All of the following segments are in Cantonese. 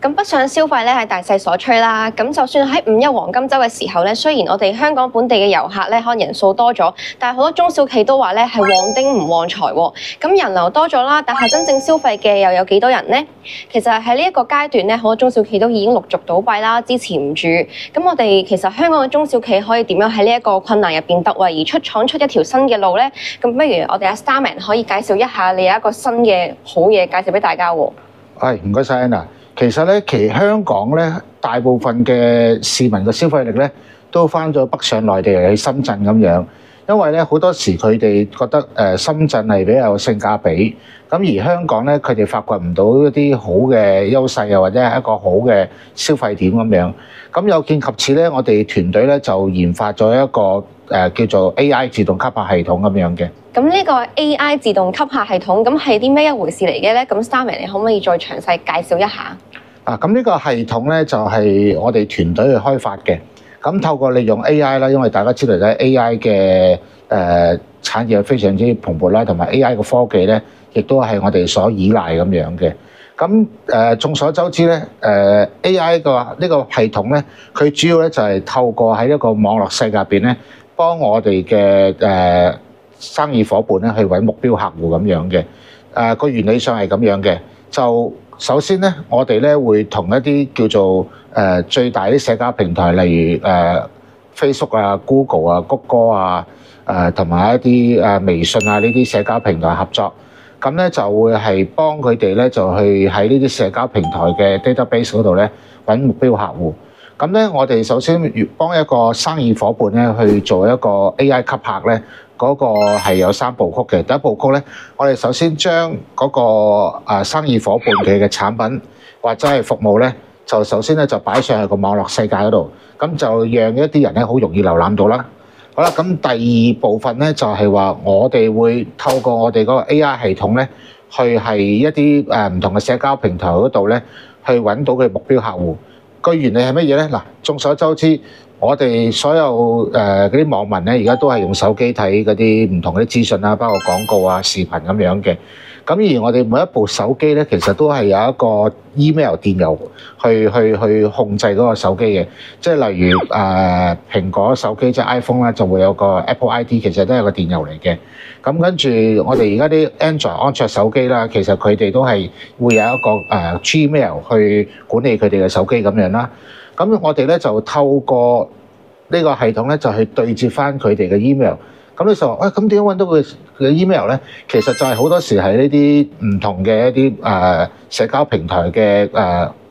咁北上消費咧係大勢所趨啦。咁就算喺五一黃金週嘅時候咧，雖然我哋香港本地嘅遊客咧可能人數多咗，但係好多中小企都話咧係旺丁唔旺財喎。咁人流多咗啦，但係真正消費嘅又有幾多人呢？其實喺呢一個階段咧，好多中小企都已經陸續倒閉啦，支持唔住。咁我哋其實香港嘅中小企可以點樣喺呢一個困難入邊突圍而出，闖出一條新嘅路呢？咁不如我哋阿 Starman 可以介紹一下你有一個新嘅好嘢介紹俾大家喎。係，唔該晒 Anna。其實咧，香港咧，大部分嘅市民嘅消費力咧，都翻咗北上內地嚟去深圳咁樣。因為咧好多時佢哋覺得深圳係比較有性價比，咁而香港咧佢哋發掘唔到一啲好嘅優勢，又或者係一個好嘅消費點咁樣。咁有見及此咧，我哋團隊咧就研發咗一個叫做 AI 自動吸客系統咁樣嘅。咁呢個 AI 自動吸客系統，咁係啲咩一回事嚟嘅咧？咁 Starman 你可唔可以再詳細介紹一下？咁呢個系統咧就係我哋團隊去開發嘅。咁透過利用 AI 啦，因為大家知道咧 AI 嘅產業係非常之蓬勃啦，同埋 AI 嘅科技咧，亦都係我哋所依賴咁樣嘅。咁眾所周知咧，AI 嘅呢個系統咧，佢主要咧就係透過喺一個網絡世界入邊咧，幫我哋嘅生意伙伴咧去揾目標客戶咁樣嘅。個原理上係咁樣嘅，就首先咧，我哋咧會同一啲叫做最大啲社交平台，例如Facebook 啊、Google 啊、谷歌啊，同埋一啲微信啊呢啲社交平台合作，咁咧就會係幫佢哋咧就去喺呢啲社交平台嘅 database 嗰度咧揾目標客戶。咁咧我哋首先幫一個生意伙伴咧去做一個 AI 吸客咧，嗰個係有3部曲嘅。第一部曲咧，我哋首先將嗰個生意伙伴嘅產品或者係服務咧，就首先咧就擺上去個網絡世界嗰度，咁就讓一啲人咧好容易瀏覽到啦。好啦，咁第二部分咧就係話，我哋會透過我哋嗰個 AI 系統咧，去係一啲唔同嘅社交平台嗰度咧，去揾到佢目標客戶。個原理係乜嘢咧？嗱，眾所周知，我哋所有嗰啲網民咧，而家都係用手機睇嗰啲唔同嘅資訊啦，包括廣告啊、視頻咁樣嘅。咁而我哋每一部手機咧，其實都係有一個 email 電郵去控制嗰個手機嘅。即係例如蘋果手機即係 iPhone 啦，就會有個 Apple ID， 其實都係個電郵嚟嘅。咁跟住我哋而家啲 Android 安卓手機啦，其實佢哋都係會有一個Gmail 去管理佢哋嘅手機咁樣啦。咁我哋咧就透過呢個系統咧，就去對接翻佢哋嘅 email。咁你就話，咁點解揾到佢嘅 email 咧？其實就係好多時係呢啲唔同嘅一啲社交平台嘅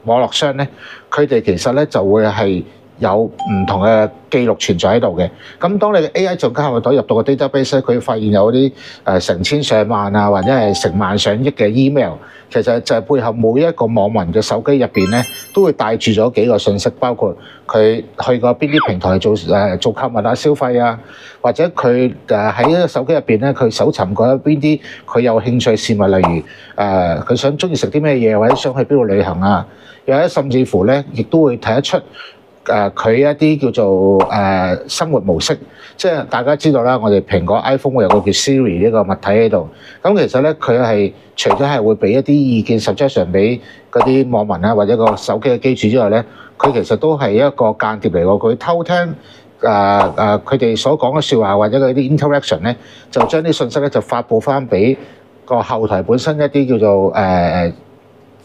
網絡商咧，佢哋其實咧就會係有唔同嘅記錄存在喺度嘅。咁當你嘅 AI 自動吸客隊入到個 database 咧，佢發現有啲成千上萬啊，或者係成萬上億嘅 email， 其實就係背後每一個網民嘅手機入邊咧，都會帶住咗幾個信息，包括佢去過邊啲平台做購物啊、消費啊，或者佢喺呢個手機入邊咧，佢搜尋過邊啲佢有興趣事物，例如佢想中意食啲咩嘢，或者想去邊度旅行啊，又或者甚至乎咧，亦都會睇得出佢一啲叫做生活模式。即係大家知道啦，我哋蘋果 iPhone 會有個叫 Siri 呢個物體喺度。咁其實咧，佢係除咗係會俾一啲意見 suggestion 俾嗰啲網民啊，或者個手機嘅機主之外咧，佢其實都係一個間諜嚟喎。佢偷聽佢哋所講嘅説話，或者佢啲 interaction 咧，就將啲信息咧就發布翻俾個後台本身一啲叫做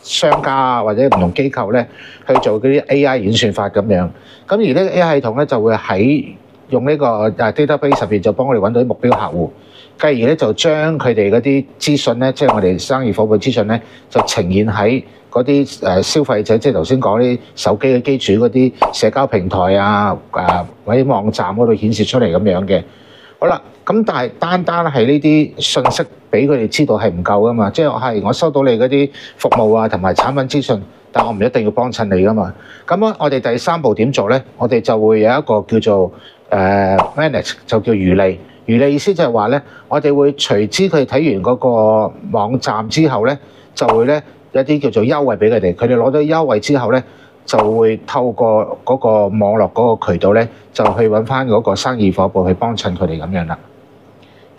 商家啊，或者唔同機構咧去做嗰啲 AI 演算法咁樣。咁而呢個 AI 系統咧就會喺用呢個database 入邊就幫我哋揾到啲目標客戶，繼而咧就將佢哋嗰啲資訊咧，即係我哋生意夥伴資訊咧，就呈現喺嗰啲消費者，即係頭先講啲手機嘅機主嗰啲社交平台啊、或者網站嗰度顯示出嚟咁樣嘅。好啦，咁但係單係呢啲信息俾佢哋知道係唔夠噶嘛，即係我收到你嗰啲服務啊同埋產品資訊，但我唔一定要幫襯你噶嘛。咁我哋第3步點做咧？我哋就會有一個叫做manage， 就叫魚利。魚利意思就係話咧，我哋會隨之佢睇完嗰個網站之後咧，就會咧有一啲叫做優惠俾佢哋。佢哋攞到優惠之後咧，就會透過嗰個網絡嗰個渠道咧，就去揾翻嗰個生意夥伴去幫襯佢哋咁樣啦。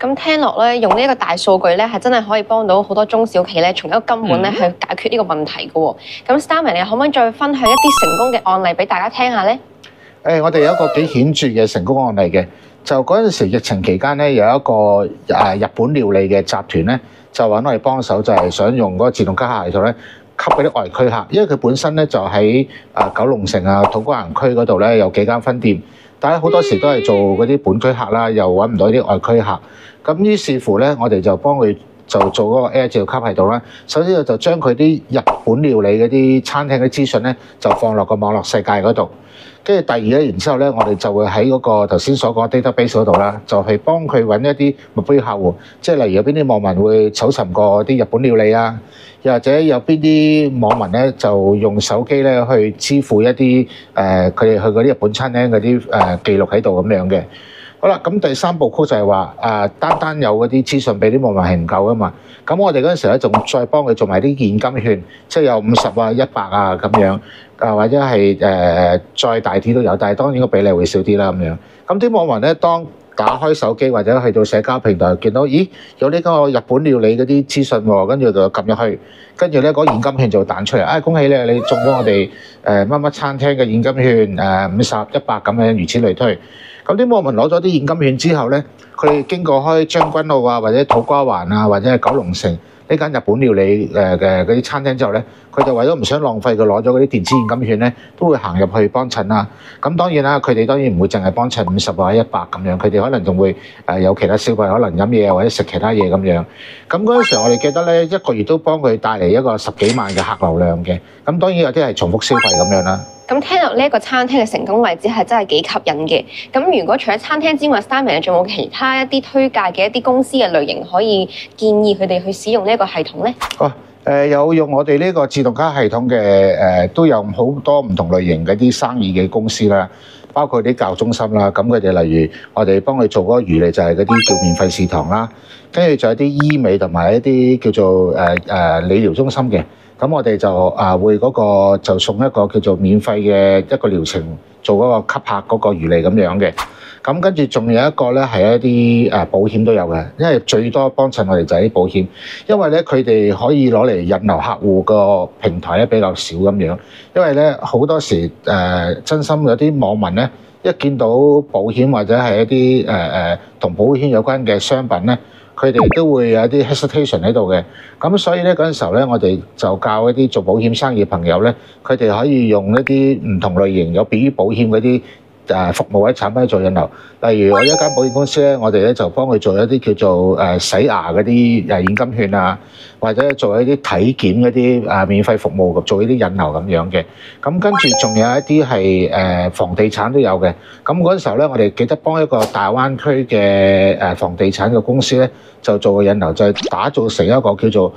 咁聽落咧，用呢一個大數據咧，係真係可以幫到好多中小企咧，從一個根本咧去解決呢個問題嘅喎。咁 Starman，你可唔可以再分享一啲成功嘅案例俾大家聽下咧？我哋有一個幾顯著嘅成功案例嘅，就嗰陣時疫情期間咧，有一個日本料理嘅集團咧，就揾我哋幫手，就係想用嗰個自動卡客系統咧，吸嗰啲外區客，因為佢本身咧就喺九龍城啊、土瓜灣區嗰度咧有幾間分店，但係好多時都係做嗰啲本區客啦，又揾唔到啲外區客。咁於是乎咧，我哋就幫佢就做嗰個 AI 自動卡系統啦。首先就將佢啲日本料理嗰啲餐廳嘅資訊咧，就放落個網絡世界嗰度。跟住第二咧，然之後咧，我哋就會喺嗰個頭先所講 database 嗰度啦，就係幫佢揾一啲目標客戶，即係例如有邊啲網民會搜尋過啲日本料理啊，又或者有邊啲網民咧就用手機咧去支付一啲佢哋去嗰啲日本餐廳嗰啲記錄喺度咁樣嘅。好啦，咁第三步曲就係話單有嗰啲資訊俾啲網民係唔夠噶嘛，咁我哋嗰陣時咧仲再幫佢做埋啲現金券，即係有50啊、100啊咁樣，或者係再大啲都有，但係當然個比例會少啲啦咁樣。咁啲網民咧當打開手機或者去到社交平台見到，咦有呢個日本料理嗰啲資訊喎，跟住就撳入去，跟住咧嗰現金券就彈出嚟，恭喜你中咗我哋乜乜餐廳嘅現金券50、100咁樣，如此類推。咁啲網民攞咗啲現金券之後咧，佢哋經過開將軍澳啊，或者土瓜灣啊，或者係九龍城呢間日本料理嘅嗰啲餐廳之後咧，佢就為咗唔想浪費佢攞咗嗰啲電子現金券咧，都會行入去幫襯啦。咁當然啦，佢哋當然唔會淨係幫襯50或者100咁樣，佢哋可能仲會有其他消費，可能飲嘢或者食其他嘢咁樣。咁嗰陣時我哋記得咧，一個月都幫佢帶嚟一個10幾萬嘅客流量嘅。咁當然有啲係重複消費咁樣啦。咁聽落呢一個餐廳嘅成功例子係真係幾吸引嘅。咁如果除咗餐廳之外，Starman仲有冇其他一啲推介嘅一啲公司嘅類型可以建議佢哋去使用呢一個系統咧？有用我哋呢個自動卡系統嘅都有好多唔同類型嘅啲生意嘅公司啦，包括啲教育中心啦。咁佢哋例如我哋幫佢做嗰個魚類就係嗰啲叫免費試堂啦，跟住仲有啲醫美同埋一啲叫做理療中心嘅。咁我哋就會嗰個就送一個叫做免費嘅一個療程，做嗰個吸客嗰個魚脷咁樣嘅。咁跟住仲有一個咧係一啲保險都有嘅，因為最多幫襯我哋就係啲保險，因為咧佢哋可以攞嚟引流客戶個平台咧比較少咁樣，因為咧好多時真心有啲網民咧一見到保險或者係一啲同保險有關嘅商品咧，佢哋都會有啲 hesitation 喺度嘅，咁所以咧嗰陣時候咧，我哋就教一啲做保險生意嘅朋友咧，佢哋可以用一啲唔同類型有別於保險嗰啲服務或者產品做引流。例如我一間保險公司咧，我哋咧就幫佢做一啲叫做洗牙嗰啲現金券啊，或者做一啲體檢嗰啲免費服務，做呢啲引流咁樣嘅。咁跟住仲有一啲係房地產都有嘅。咁嗰陣時候咧，我哋記得幫一個大灣區嘅房地產嘅公司咧，就做個引流，就係打造成一個叫做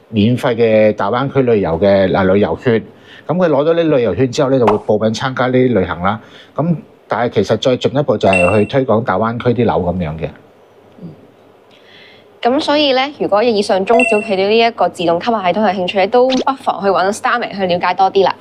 免費嘅大灣區旅遊嘅旅遊券。咁佢攞咗啲旅遊券之後咧，就會報名參加呢啲旅行啦。咁但係其實再進一步就係去推廣大灣區啲樓咁樣嘅。咁所以咧，如果以上中小企對呢一個自動吸客系統有興趣咧，都不妨去揾 Starman 去了解多啲啦。